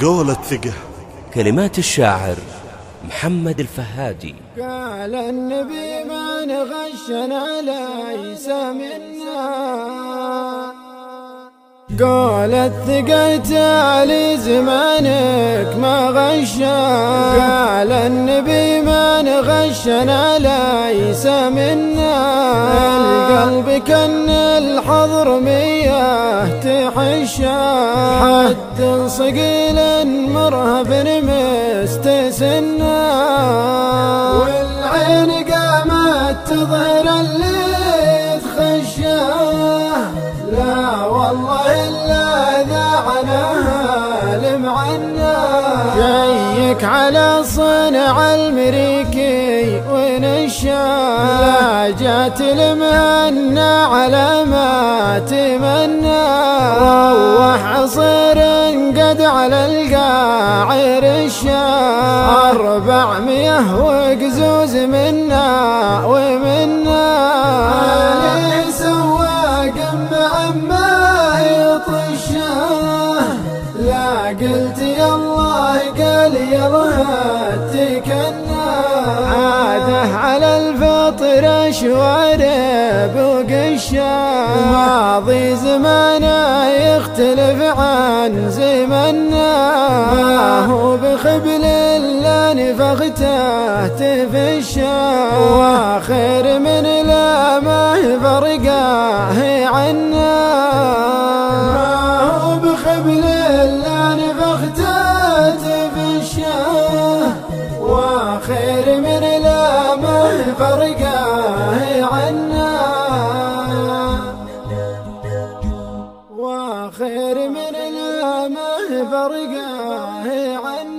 قولة ثقة. كلمات الشاعر محمد الفهادي. قال النبي من غشنا ليس منا، قالت ثقيت علي زمانك ما غشا، قال النبي من غشنا ليس منا، القلب كان الحضر مياه تحشا، حد صقيل مرهب مستسنا، والعين قامت تظهر اللي تخشاه، لا والله إلا ذعناها لمعنا، جيك على صنع المريكي ونشاه، لا جات المهنا على ما تمنى، روح عصير قد على القاع رشاه، 400 وقزوز منا ومنا، عليه سواق عما يطشاه، لا قلت يالله قال يالله تكنا، عاده على الفطر شوارب وقشاه، ماضي زمانه يختلف عن زمنا، ما هو بخبل الا نفخته تفشاه، واخر من لا ما فرقاه عنا، ما هو بخبل الا نفخته تفشاه، واخر من لا ما فرقاه عنا، واخر من لا ما فرقاه عنا.